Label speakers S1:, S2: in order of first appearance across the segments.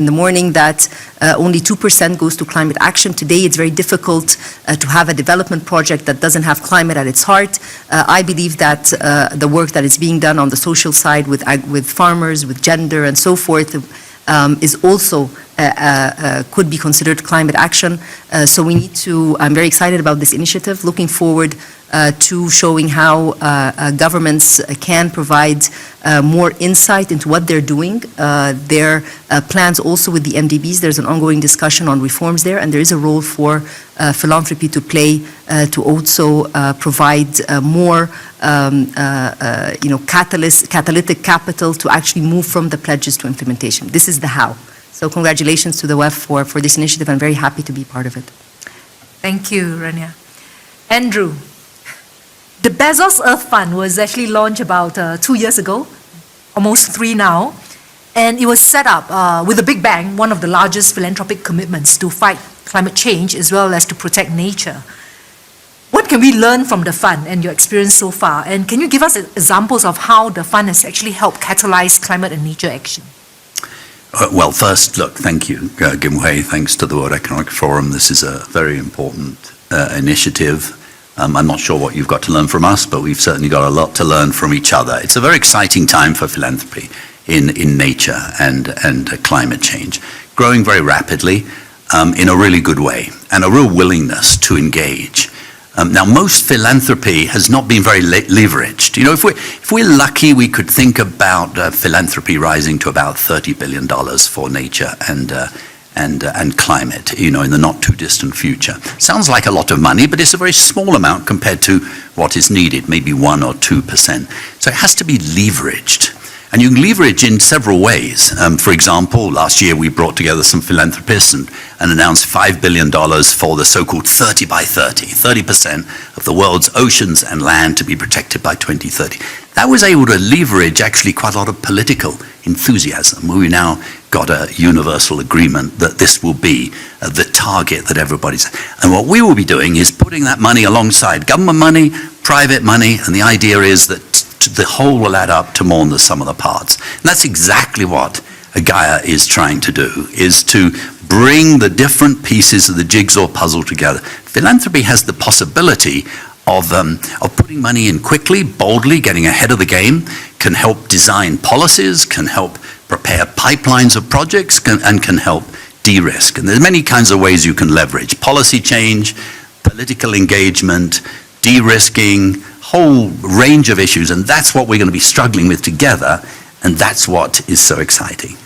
S1: in the morning that only 2% goes to climate action. Today, it's very difficult to have a development project that doesn't have climate at its heart. I believe that the work that is being done on the social side with farmers, with gender, and so forth, is also could be considered climate action. So we need to, I'm very excited about this initiative, looking forward to showing how governments can provide more insight into what they're doing. Their plans also with the MDBs, there's an ongoing discussion on reforms there, and there is a role for philanthropy to play to also provide more catalytic capital to actually move from the pledges to implementation. This is the how. So congratulations to the WEF for this initiative. I'm very happy to be part of it.
S2: Thank you, Rania. Andrew, the Bezos Earth Fund was actually launched about 2 years ago, almost 3 now, and it was set up with a big bang, one of the largest philanthropic commitments to fight climate change as well as to protect nature. What can we learn from the fund and your experience so far? And can you give us examples of how the fund has actually helped catalyze climate and nature action?
S3: Well, first, look, thank you, Kim Hui. Thanks to the World Economic Forum. This is a very important initiative. I'm not sure what you've got to learn from us, but we've certainly got a lot to learn from each other. It's a very exciting time for philanthropy in nature and climate change, growing very rapidly in a really good way, and a real willingness to engage. Now, most philanthropy has not been very leveraged. You know, if we're lucky, we could think about philanthropy rising to about $30 billion for nature and climate, you know, in the not too distant future. Sounds like a lot of money, but it's a very small amount compared to what is needed, maybe 1 or 2%. So it has to be leveraged. And you can leverage in several ways. For example, last year we brought together some philanthropists and announced $5 billion for the so-called 30 by 30, 30% of the world's oceans and land to be protected by 2030. That was able to leverage actually quite a lot of political enthusiasm. We now got a universal agreement that this will be the target that everybody's. And what we will be doing is putting that money alongside government money, private money, and the idea is that the whole will add up to more than the sum of the parts. And that's exactly what Gaia is trying to do, is to bring the different pieces of the jigsaw puzzle together. Philanthropy has the possibility of putting money in quickly, boldly, getting ahead of the game, can help design policies, can help prepare pipelines of projects, and can help de-risk. And there's many kinds of ways you can leverage policy change, political engagement, de-risking, whole range of issues, and that's what we're going to be struggling with together, and that's what is so exciting.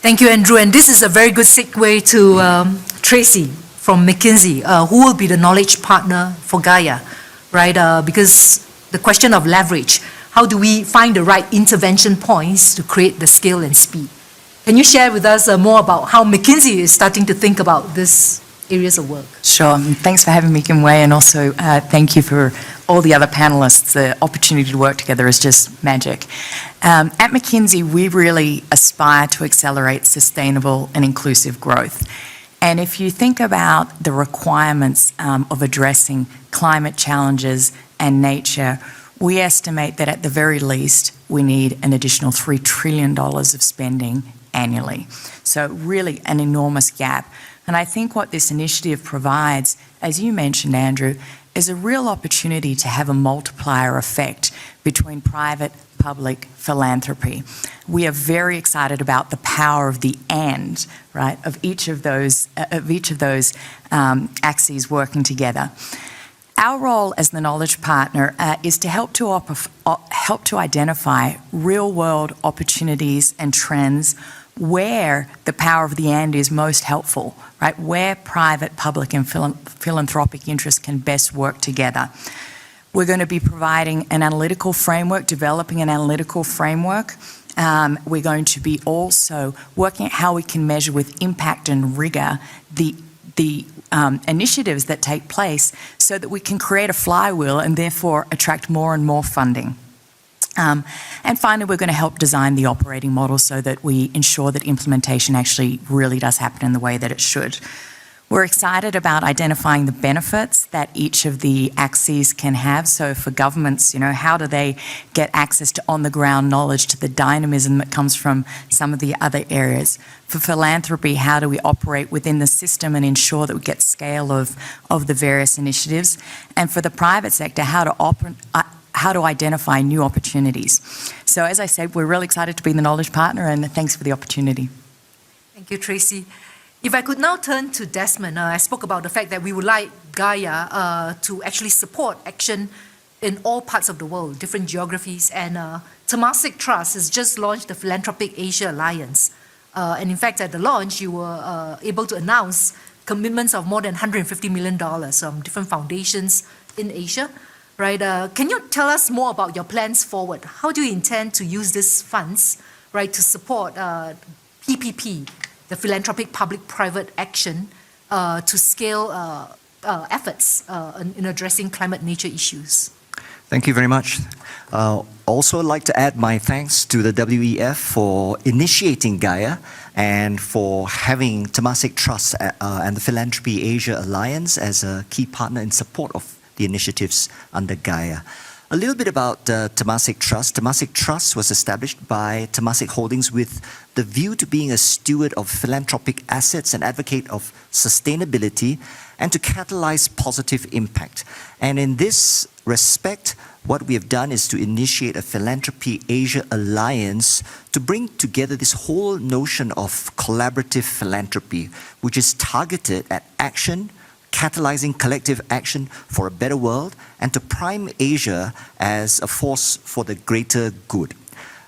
S2: Thank you, Andrew, and this is a very good segue to Tracy from McKinsey, who will be the knowledge partner for Gaia, right? Because the question of leverage, how do we find the right intervention points to create the scale and speed? Can you share with us more about how McKinsey is starting to think about this areas of work?
S4: Sure. Thanks for having me, Kim Wei, and also thank you for all the other panelists. The opportunity to work together is just magic. At McKinsey, we really aspire to accelerate sustainable and inclusive growth. And if you think about the requirements of addressing climate challenges and nature, we estimate that at the very least, we need an additional $3 trillion of spending annually. So really an enormous gap. And I think what this initiative provides, as you mentioned, Andrew, is a real opportunity to have a multiplier effect between private-public philanthropy. We are very excited about the power of the "and," right, of each of those axes working together. Our role as the knowledge partner is to help to identify real-world opportunities and trends where the power of the "and" is most helpful, right? Where private, public, and philanthropic interests can best work together. We're going to be providing an analytical framework, developing an analytical framework. We're going to be also working at how we can measure with impact and rigor the initiatives that take place so that we can create a flywheel and therefore attract more and more funding. And finally, we're going to help design the operating model so that we ensure that implementation actually really does happen in the way that it should. We're excited about identifying the benefits that each of the axes can have. So for governments, how do they get access to on-the-ground knowledge, to the dynamism that comes from some of the other areas? For philanthropy, how do we operate within the system and ensure that we get scale of the various initiatives? And for the private sector, how to identify new opportunities. So as I said, we're really excited to be the knowledge partner, and thanks for the opportunity.
S2: Thank you, Tracy. If I could now turn to Desmond, I spoke about the fact that we would like Gaia to actually support action in all parts of the world, different geographies, and Temasek Trust has just launched the Philanthropic Asia Alliance. And in fact, at the launch, you were able to announce commitments of more than $150 million from different foundations in Asia. Right? Can you tell us more about your plans forward? How do you intend to use these funds, right, to support PPP, the philanthropic public-private action, to scale efforts in addressing climate-nature issues?
S5: Thank you very much. Also, I'd like to add my thanks to the WEF for initiating Gaia and for having Temasek Trust and the Philanthropy Asia Alliance as a key partner in support of the initiatives under Gaia. A little bit about Temasek Trust. Temasek Trust was established by Temasek Holdings with the view to being a steward of philanthropic assets and advocate of sustainability and to catalyze positive impact. And in this respect, what we have done is to initiate a Philanthropy Asia Alliance to bring together this whole notion of collaborative philanthropy, which is targeted at action, catalyzing collective action for a better world, and to prime Asia as a force for the greater good.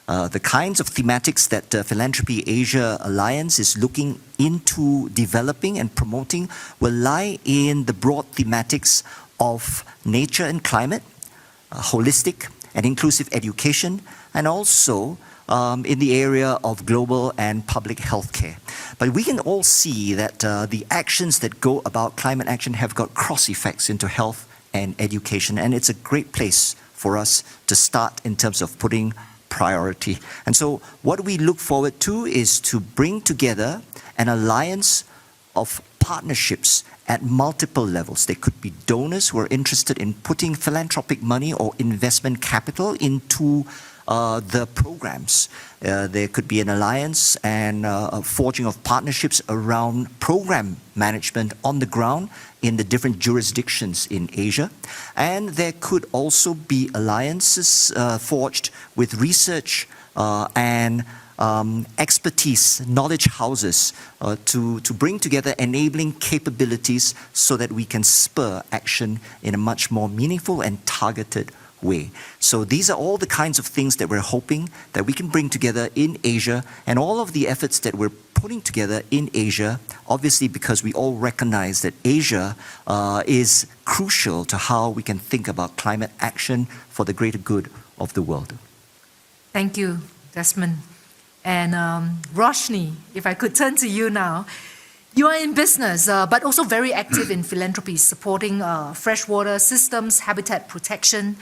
S5: The kinds of thematics that Philanthropy Asia Alliance is looking into developing and promoting will lie in the broad thematics of nature and climate, holistic and inclusive education, and also in the area of global and public health care. But we can all see that the actions that go about climate action have got cross effects into health and education, and it's a great place for us to start in terms of putting priority. And so what we look forward to is to bring together an alliance of partnerships at multiple levels. There could be donors who are interested in putting philanthropic money or investment capital into the programs. There could be an alliance and a forging of partnerships around program management on the ground in the different jurisdictions in Asia. And there could also be alliances forged with research and expertise, knowledge houses to bring together enabling capabilities so that we can spur action in a much more meaningful and targeted way. So these are all the kinds of things that we're hoping that we can bring together in Asia, and all of the efforts that we're putting together in Asia, obviously because we all recognize that Asia is crucial to how we can think about climate action for the greater good of the world.
S2: Thank you, Desmond. And Roshni, if I could turn to you now. You are in business, but also very active in philanthropy, supporting freshwater systems, habitat protection.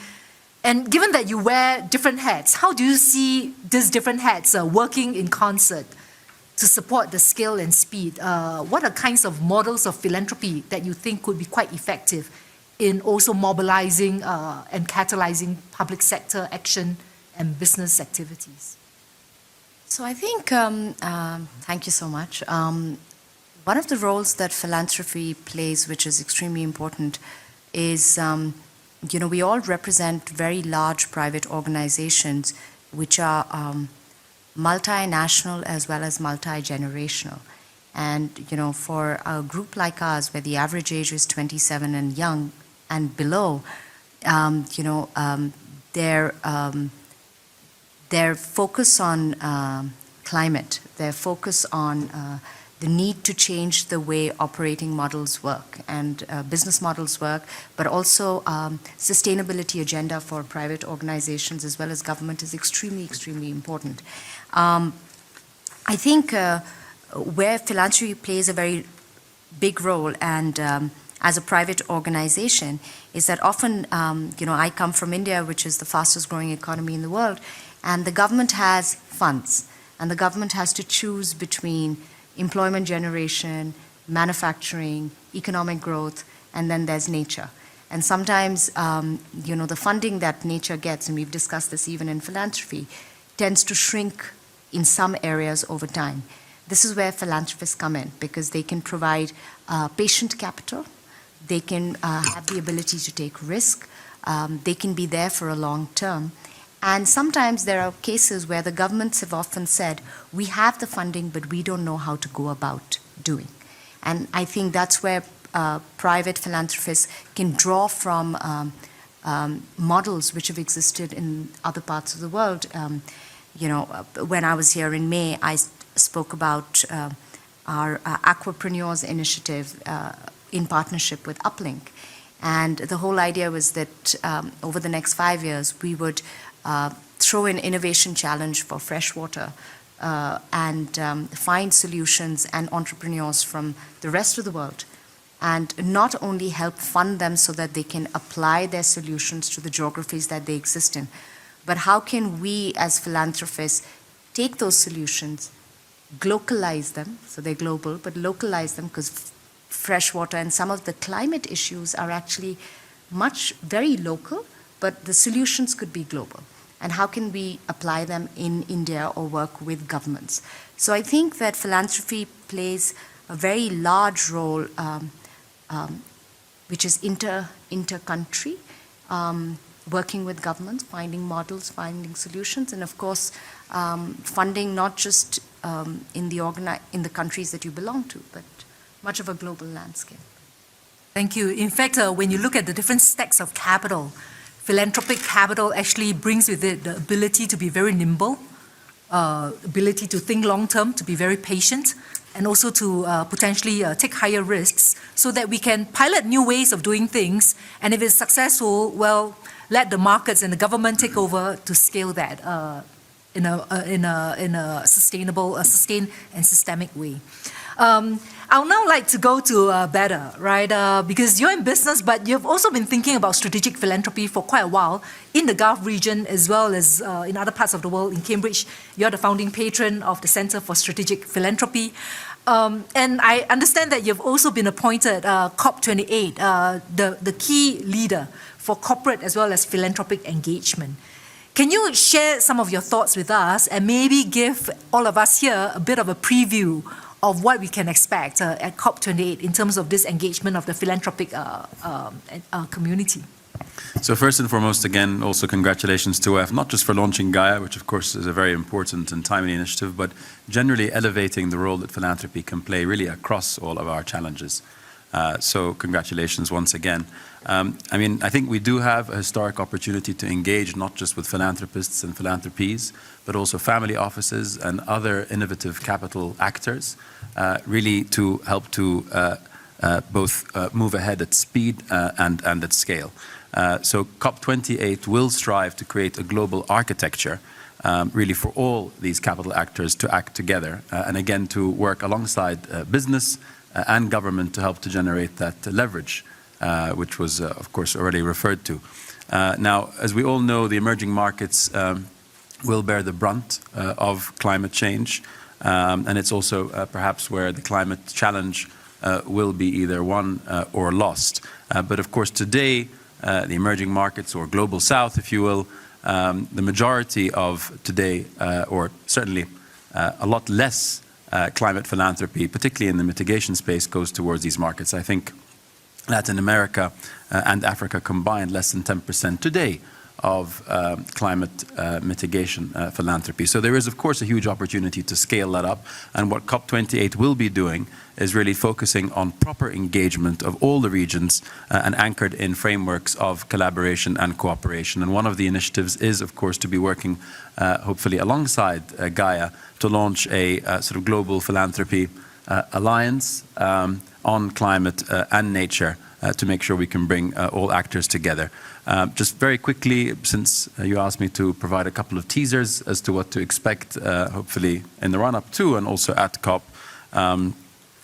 S2: And given that you wear different hats, how do you see these different hats working in concert to support the scale and speed? What are kinds of models of philanthropy that you think could be quite effective in also mobilizing and catalyzing public sector action and business activities?
S6: So I think, thank you so much. One of the roles that philanthropy plays, which is extremely important, is, we all represent very large private organizations which are multinational as well as multi-generational. And, for a group like ours, where the average age is 27 and young and below, their focus on climate, their focus on the need to change the way operating models work and business models work, but also sustainability agenda for private organizations as well as government is extremely, extremely important. I think where philanthropy plays a very big role and as a private organization is that often, I come from India, which is the fastest growing economy in the world, and the government has funds and the government has to choose between employment generation, manufacturing, economic growth, and then there's nature. And sometimes, the funding that nature gets, and we've discussed this even in philanthropy, tends to shrink in some areas over time. This is where philanthropists come in, because they can provide patient capital, they can have the ability to take risk, they can be there for a long term. And sometimes there are cases where the governments have often said, we have the funding, but we don't know how to go about doing. And I think that's where private philanthropists can draw from models which have existed in other parts of the world. When I was here in May, I spoke about our Aquapreneurs initiative in partnership with Uplink. And the whole idea was that over the next 5 years, we would throw an innovation challenge for freshwater and find solutions and entrepreneurs from the rest of the world, and not only help fund them so that they can apply their solutions to the geographies that they exist in, but how can we as philanthropists take those solutions, glocalize them, so they're global, but localize them, because freshwater and some of the climate issues are actually very local, but the solutions could be global. And how can we apply them in India or work with governments? So I think that philanthropy plays a very large role, which is inter-country, working with governments, finding models, finding solutions, and of course, funding not just in the countries that you belong to, but much of a global landscape.
S2: Thank you. In fact, when you look at the different stacks of capital, philanthropic capital actually brings with it the ability to be very nimble, ability to think long-term, to be very patient, and also to potentially take higher risks so that we can pilot new ways of doing things. And if it's successful, well, let the markets and the government take over to scale that in a sustained and systemic way. I'll now like to go to Better, right? Because you're in business, but you've also been thinking about strategic philanthropy for quite a while in the Gulf region as well as in other parts of the world. In Cambridge, you're the founding patron of the Center for Strategic Philanthropy. And I understand that you've also been appointed COP28, the key leader for corporate as well as philanthropic engagement. Can you share some of your thoughts with us and maybe give all of us here a bit of a preview of what we can expect at COP28 in terms of this engagement of the philanthropic community?
S7: So first and foremost, again, also congratulations to OF, not just for launching Gaia, which of course is a very important and timely initiative, but generally elevating the role that philanthropy can play really across all of our challenges. So congratulations once again. I think we do have a historic opportunity to engage not just with philanthropists and philanthropies, but also family offices and other innovative capital actors, really to help to both move ahead at speed and at scale. So COP28 will strive to create a global architecture really for all these capital actors to act together and again to work alongside business and government to help to generate that leverage, which was of course already referred to. Now, as we all know, the emerging markets will bear the brunt of climate change, and it's also perhaps where the climate challenge will be either won or lost. But of course today, the emerging markets, or global south if you will, the majority of today, or certainly a lot less climate philanthropy, particularly in the mitigation space, goes towards these markets. I think Latin America and Africa combined less than 10% today of climate mitigation philanthropy. So there is, of course, a huge opportunity to scale that up. And what COP28 will be doing is really focusing on proper engagement of all the regions and anchored in frameworks of collaboration and cooperation. And one of the initiatives is, of course, to be working hopefully alongside Gaia to launch a sort of global philanthropy alliance on climate and nature to make sure we can bring all actors together. Just very quickly, since you asked me to provide a couple of teasers as to what to expect, hopefully in the run-up to and also at COP.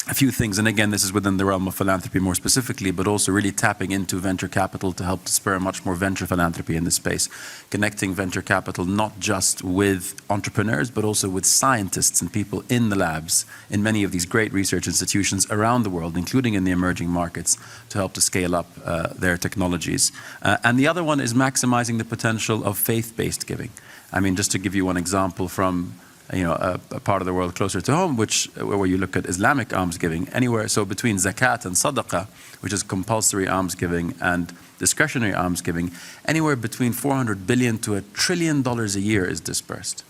S7: a few things, and again, this is within the realm of philanthropy more specifically, but also really tapping into venture capital to help to spur much more venture philanthropy in this space, connecting venture capital not just with entrepreneurs, but also with scientists and people in the labs in many of these great research institutions around the world, including in the emerging markets, to help to scale up their technologies. And the other one is maximizing the potential of faith-based giving. I mean, just to give you one example from a part of the world closer to home, where you look at Islamic almsgiving, anywhere, so between zakat and sadaqah, which is compulsory almsgiving, and discretionary almsgiving, anywhere between $400 billion to $1 trillion a year is dispersed.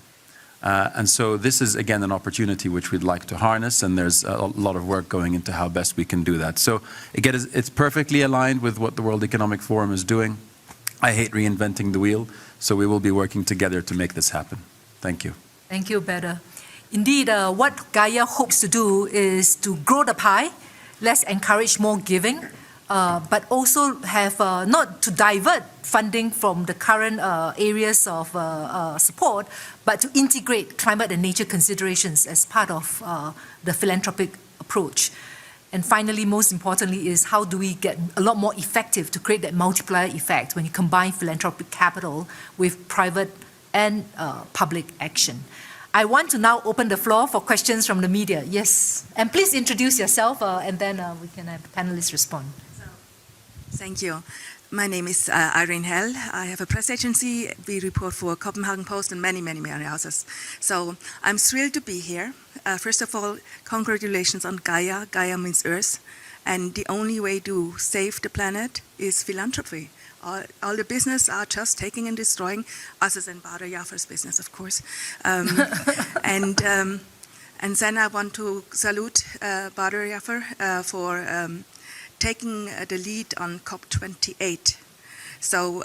S7: And so this is, again, an opportunity which we'd like to harness, and there's a lot of work going into how best we can do that. So again, it's perfectly aligned with what the World Economic Forum is doing. I hate reinventing the wheel, so we will be working together to make this happen. Thank you.
S2: Thank you, Beda. Indeed, what Gaia hopes to do is to grow the pie, let's encourage more giving, but also have not to divert funding from the current areas of support, but to integrate climate and nature considerations as part of the philanthropic approach. And finally, most importantly, is how do we get a lot more effective to create that multiplier effect when you combine philanthropic capital with private and public action. I want to now open the floor for questions from the media. Yes, and please introduce yourself, and then we can have the panelists respond.
S8: Thank you. My name is Irene Hell. I have a press agency. We report for Copenhagen Post and many, many, many others. So I'm thrilled to be here. First of all, congratulations on Gaia. Gaia means Earth. And the only way to save the planet is philanthropy. All the business are just taking and destroying, other than Bader Jaffer's business, of course. And then I want to salute Bader Jaffer for taking the lead on COP28. So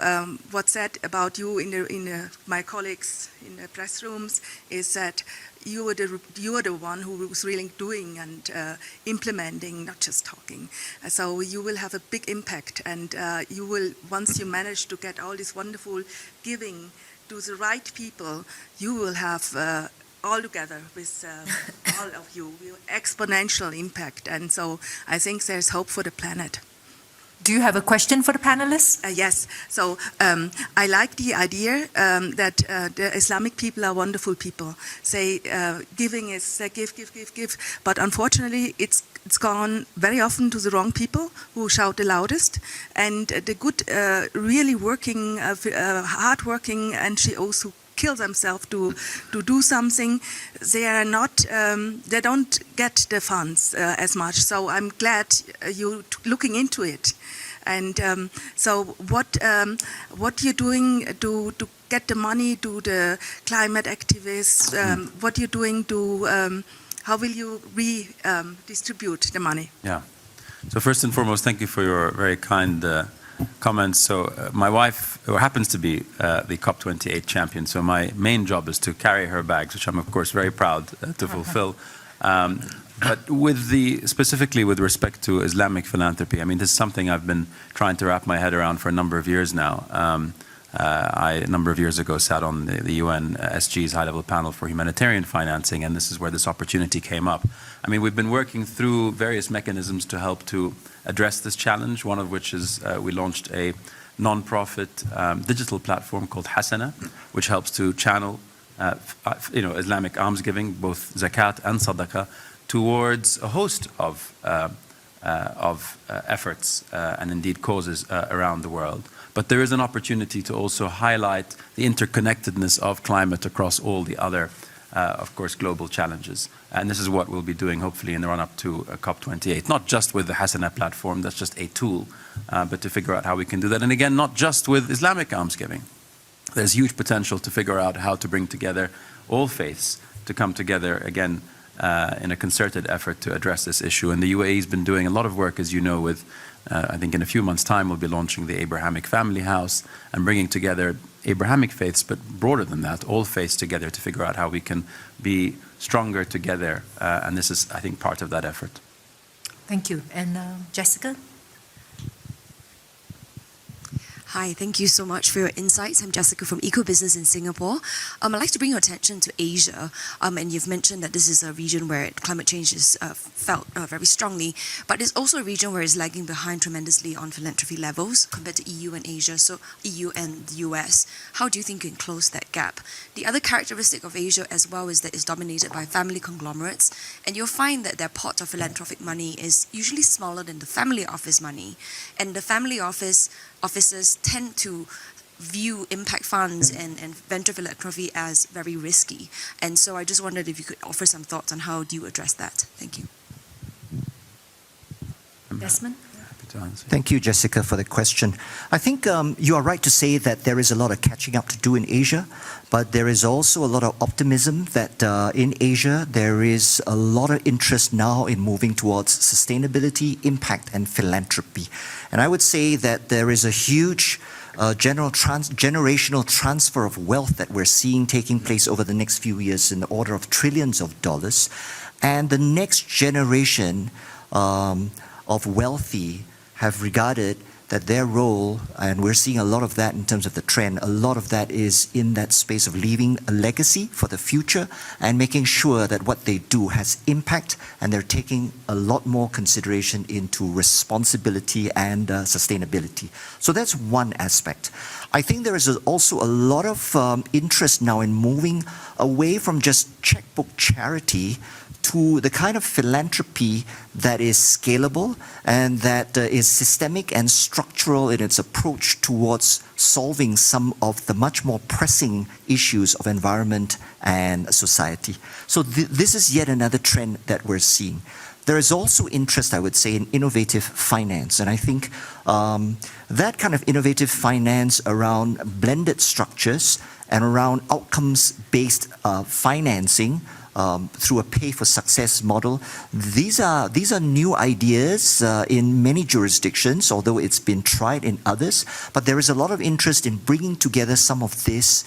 S8: what's said about you in my colleagues in the press rooms is that you are the one who was really doing and implementing, not just talking. So you will have a big impact, and you will, once you manage to get all this wonderful giving to the right people, you will have all together with all of you, exponential impact. And so I think there's hope for the planet.
S2: Do you have a question for the panelists?
S8: Yes. So I like the idea that the Islamic people are wonderful people. Say giving is give. But unfortunately, it's gone very often to the wrong people who shout the loudest. And the good, really working, hard-working NGOs who kill themselves to do something, they are not, they don't get the funds as much. So I'm glad you looking into it. And so what you're doing to get the money to the climate activists, what you're doing to, how will you redistribute the money?
S7: Yeah. So first and foremost, thank you for your very kind comments. So my wife, who happens to be the COP28 champion, so my main job is to carry her bags, which I'm of course very proud to fulfill. But specifically with respect to Islamic philanthropy, I mean, this is something I've been trying to wrap my head around for a number of years now. A number of years ago, sat on the UN SG's high-level panel for humanitarian financing, and this is where this opportunity came up. I mean, we've been working through various mechanisms to help to address this challenge, one of which is we launched a non-profit digital platform called Hasana, which helps to channel Islamic almsgiving, both zakat and sadaqah, towards a host of efforts and indeed causes around the world. But there is an opportunity to also highlight the interconnectedness of climate across all the other, of course, global challenges. And this is what we'll be doing, hopefully, in the run-up to COP28. Not just with the Hasana platform, that's just a tool, but to figure out how we can do that. And again, not just with Islamic almsgiving. There's huge potential to figure out how to bring together all faiths to come together, again, in a concerted effort to address this issue. And the UAE has been doing a lot of work, as you know, with, I think in a few months' time, we'll be launching the Abrahamic Family House and bringing together Abrahamic faiths, but broader than that, all faiths together to figure out how we can be stronger together. And this is, I think, part of that effort.
S2: Thank you. And Jessica?
S9: Hi, thank you so much for your insights. I'm Jessica from Eco-Business in Singapore. I'd like to bring your attention to Asia, and you've mentioned that this is a region where climate change is felt very strongly, but it's also a region where it's lagging behind tremendously on philanthropy levels compared to EU and Asia, so EU and the US. How do you think you can close that gap? The other characteristic of Asia as well is that it's dominated by family conglomerates, and you'll find that their pot of philanthropic money is usually smaller than the family office money, and the family offices tend to view impact funds and venture philanthropy as very risky. And so I just wondered if you could offer some thoughts on how do you address that. Thank you.
S2: Desmond?
S5: Thank you, Jessica, for the question. I think you are right to say that there is a lot of catching up to do in Asia, but there is also a lot of optimism that in Asia there is a lot of interest now in moving towards sustainability, impact, and philanthropy. And I would say that there is a huge generational transfer of wealth that we're seeing taking place over the next few years in the order of trillions of dollars. And the next generation of wealthy have regarded that their role, and we're seeing a lot of that in terms of the trend, a lot of that is in that space of leaving a legacy for the future and making sure that what they do has impact, and they're taking a lot more consideration into responsibility and sustainability. So that's one aspect. I think there is also a lot of interest now in moving away from just checkbook charity to the kind of philanthropy that is scalable and that is systemic and structural in its approach towards solving some of the much more pressing issues of environment and society. So this is yet another trend that we're seeing. There is also interest, I would say, in innovative finance. And I think that kind of innovative finance around blended structures and around outcomes-based financing through a pay-for-success model. These are new ideas in many jurisdictions, although it's been tried in others. But there is a lot of interest in bringing together some of these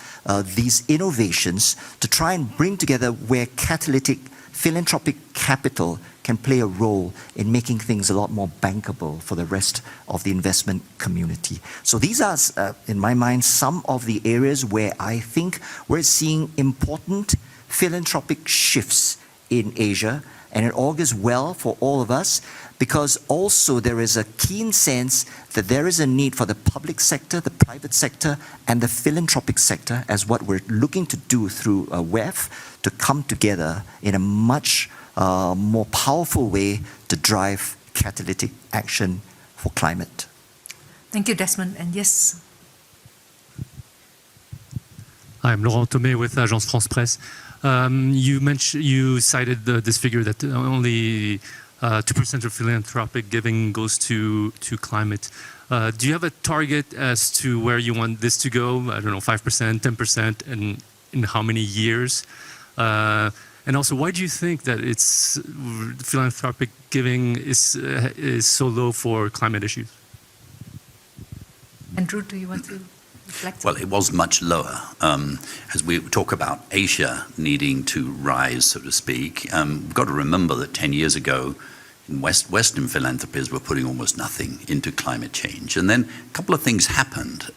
S5: innovations to try and bring together where catalytic philanthropic capital can play a role in making things a lot more bankable for the rest of the investment community. So these are, in my mind, some of the areas where I think we're seeing important philanthropic shifts in Asia, and it augurs well for all of us because also there is a keen sense that there is a need for the public sector, the private sector, and the philanthropic sector, as what we're looking to do through WEF, to come together in a much more powerful way to drive catalytic action for climate.
S2: Thank you, Desmond. And yes.
S10: Hi, I'm Laurent Thomé with Agence France Presse. You cited this figure that only 2% of philanthropic giving goes to climate. Do you have a target as to where you want this to go? I don't know, 5%, 10%, and in how many years? And also, why do you think that it's philanthropic giving is so low for climate issues?
S2: Andrew, do you want to reflect?
S3: Well, it was much lower. As we talk about Asia needing to rise, so to speak, we've got to remember that 10 years ago, Western philanthropies were putting almost nothing into climate change. And then a couple of things happened.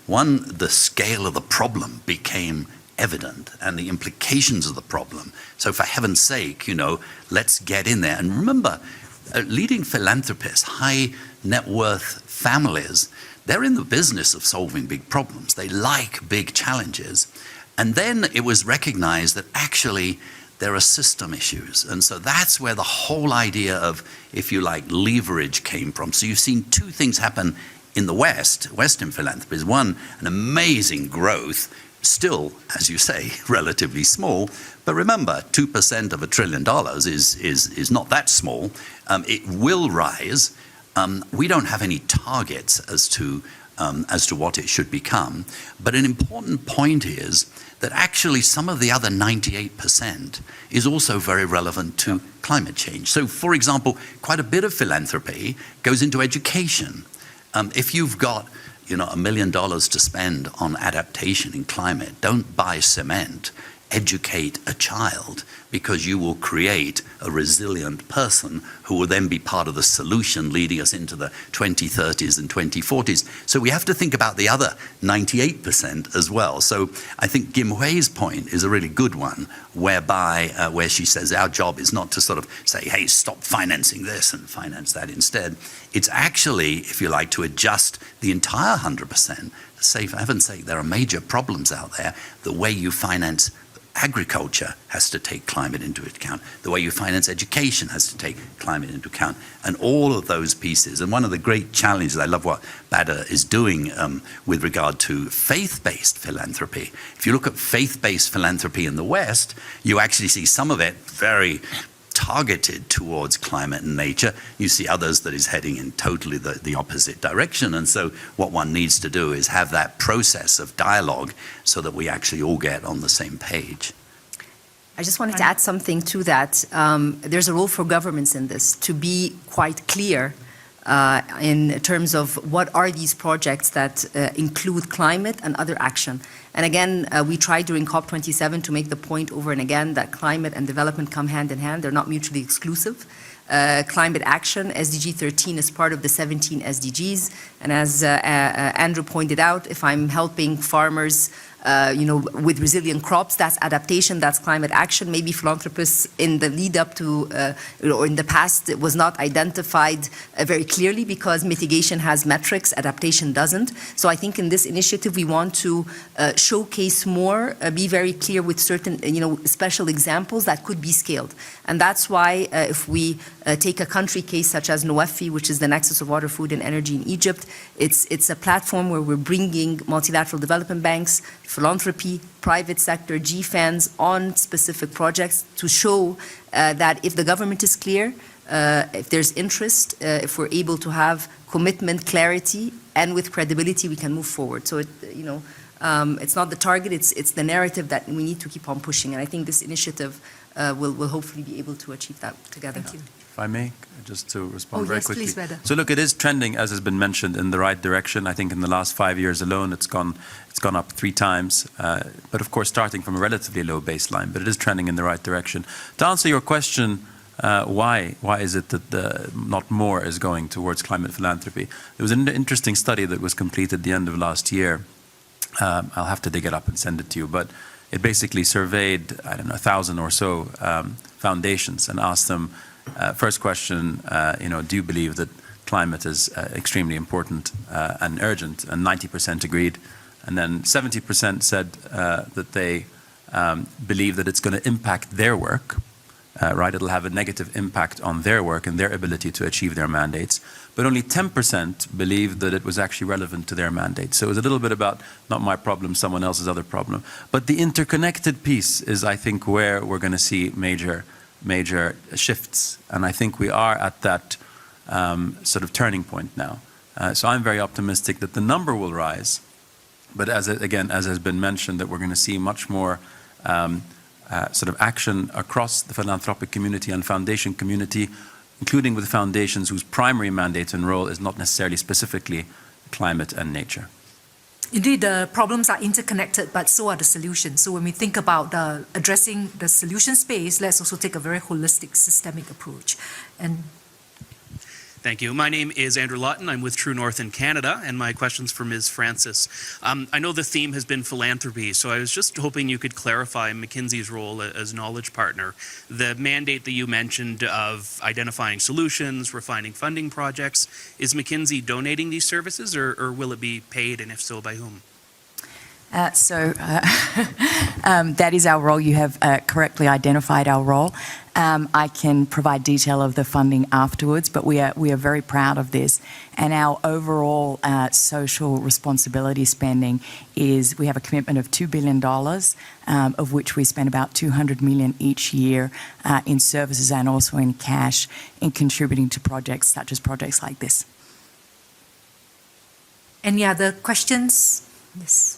S3: One, the scale of the problem became evident and the implications of the problem. So for heaven's sake, let's get in there. And remember, leading philanthropists, high net worth families, they're in the business of solving big problems. They like big challenges. And then it was recognized that actually there are system issues. And so that's where the whole idea of, if you like, leverage came from. So you've seen two things happen in the West, Western philanthropies. One, an amazing growth, still, as you say, relatively small. But remember, 2% of $1 trillion is not that small. It will rise. We don't have any targets as to what it should become. But an important point is that actually some of the other 98% is also very relevant to climate change. So, for example, quite a bit of philanthropy goes into education. If you've got $1 million to spend on adaptation in climate, don't buy cement educate a child, because you will create a resilient person who will then be part of the solution leading us into the 2030s and 2040s. So we have to think about the other 98% as well. So I think Kim Hui's point is a really good one, whereby where she says our job is not to sort of say, hey, stop financing this and finance that instead. It's actually, if you like, to adjust the entire 100%. Say, for heaven's sake, there are major problems out there. The way you finance agriculture has to take climate into account. The way you finance education has to take climate into account. And all of those pieces. And one of the great challenges, I love what Bada is doing with regard to faith-based philanthropy. If you look at faith-based philanthropy in the West, you actually see some of it very targeted towards climate and nature. You see others that is heading in totally the opposite direction. And so what one needs to do is have that process of dialogue so that we actually all get on the same page.
S1: I just wanted to add something to that. There's a role for governments in this to be quite clear in terms of what are these projects that include climate and other action. And again, we tried during COP27 to make the point over and again that climate and development come hand in hand. They're not mutually exclusive. Climate action, SDG 13 is part of the 17 SDGs. And as Andrew pointed out, if I'm helping farmers with resilient crops, that's adaptation, that's climate action. Maybe philanthropists in the lead up to, or in the past, it was not identified very clearly because mitigation has metrics, adaptation doesn't. So I think in this initiative, we want to showcase more, be very clear with certain, special examples that could be scaled. And that's why if we take a country case such as NOEFI, which is the nexus of water, food, and energy in Egypt, it's a platform where we're bringing multilateral development banks, philanthropy, private sector, GFANs on specific projects to show that if the government is clear, if there's interest, if we're able to have commitment, clarity, and with credibility, we can move forward. So, it's not the target, it's the narrative that we need to keep on pushing. And I think this initiative will hopefully be able to achieve that together.
S2: Thank you.
S7: If I may, just to respond very quickly.
S2: Please, Bada.
S7: So look, it is trending, as has been mentioned, in the right direction. I think in the last 5 years alone, it's gone up 3 times. But of course, starting from a relatively low baseline, but it is trending in the right direction. To answer your question, why is it that not more is going towards climate philanthropy? There was an interesting study that was completed at the end of last year. I'll have to dig it up and send it to you, but it basically surveyed, 1,000 or so foundations and asked them, first question, do you believe that climate is extremely important and urgent? And 90% agreed. And then 70% said that they believe that it's going to impact their work, right? It'll have a negative impact on their work and their ability to achieve their mandates. But only 10% believed that it was actually relevant to their mandate. So it was a little bit about not my problem, someone else's other problem. But the interconnected piece is, I think, where we're going to see major shifts. And I think we are at that sort of turning point now. So I'm very optimistic that the number will rise. But as has been mentioned, that we're going to see much more sort of action across the philanthropic community and foundation community, including with foundations whose primary mandate and role is not necessarily specifically climate and nature.
S2: Indeed, the problems are interconnected, but so are the solutions. So when we think about addressing the solution space, let's also take a very holistic, systemic approach. And
S11: thank you. My name is Andrew Lawton. I'm with True North in Canada, and my question's for Ms. Francis. I know the theme has been philanthropy, so I was just hoping you could clarify McKinsey's role as knowledge partner. The mandate that you mentioned of identifying solutions, refining funding projects, is McKinsey donating these services, or will it be paid, and if so, by whom?
S4: That is our role. You have correctly identified our role. I can provide detail of the funding afterwards, but we are very proud of this. And our overall social responsibility spending is, we have a commitment of $2 billion, of which we spend about $200 million each year in services and also in cash in contributing to projects such as projects like this.
S2: any other questions? Yes.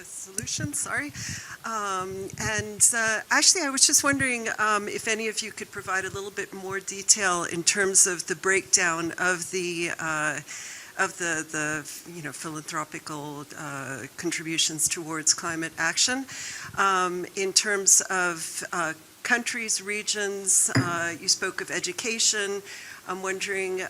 S12: Solutions, sorry. Actually, I was just wondering if any of you could provide a little bit more detail in terms of the breakdown of the the philanthropical contributions towards climate action. In terms of countries, regions, you spoke of education. I'm wondering,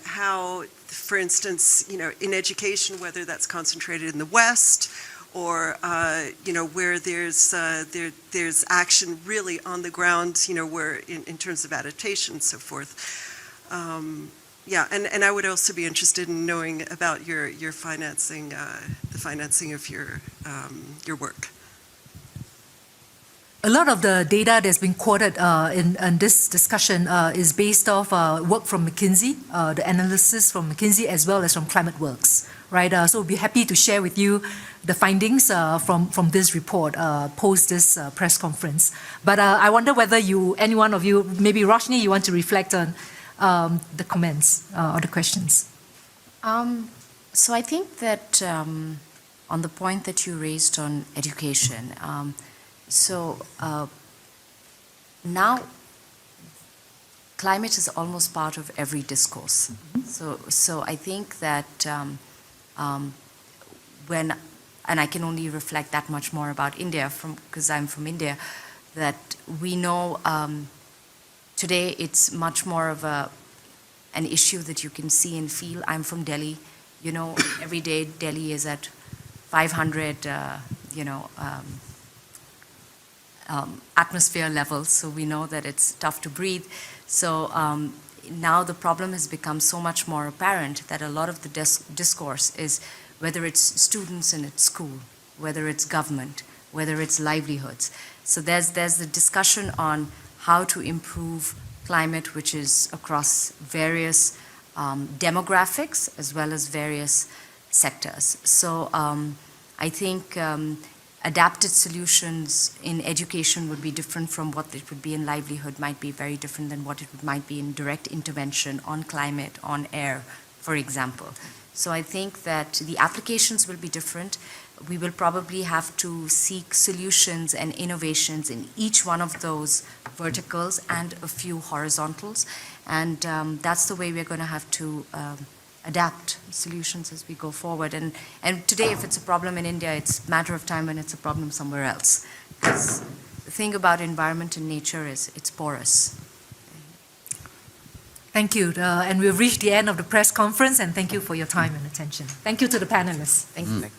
S12: how, for instance, in education, whether that's concentrated in the West or, where there's action really on the ground, where in terms of adaptation and so forth. And I would also be interested in knowing about your financing, the financing of your work.
S2: A lot of the data that's been quoted in this discussion is based off work from McKinsey, the analysis from McKinsey as well as from ClimateWorks, right? So we'll be happy to share with you the findings from this report post this press conference. But I wonder whether any one of you, maybe Roshni, you want to reflect on the comments or the questions.
S6: So I think that on the point that you raised on education, now climate is almost part of every discourse. So I think that and I can only reflect that much more about India because I'm from India, that we know today it's much more of an issue that you can see and feel. I'm from Delhi. Every day Delhi is at 500, atmosphere levels, so we know that it's tough to breathe. So now the problem has become so much more apparent that a lot of the discourse is whether it's students in its school, whether it's government, whether it's livelihoods. So there's the discussion on how to improve climate, which is across various demographics as well as various sectors. So I think adapted solutions in education would be different from what it would be in livelihood, might be very different than what it might be in direct intervention on climate, on air, for example. So I think that the applications will be different. We will probably have to seek solutions and innovations in each one of those verticals and a few horizontals. And that's the way we're going to have to adapt solutions as we go forward. And today, if it's a problem in India, it's a matter of time when it's a problem somewhere else. Because the thing about environment and nature is it's porous.
S2: Thank you. And we've reached the end of the press conference, and thank you for your time and attention. Thank you to the panelists.
S6: Thank you.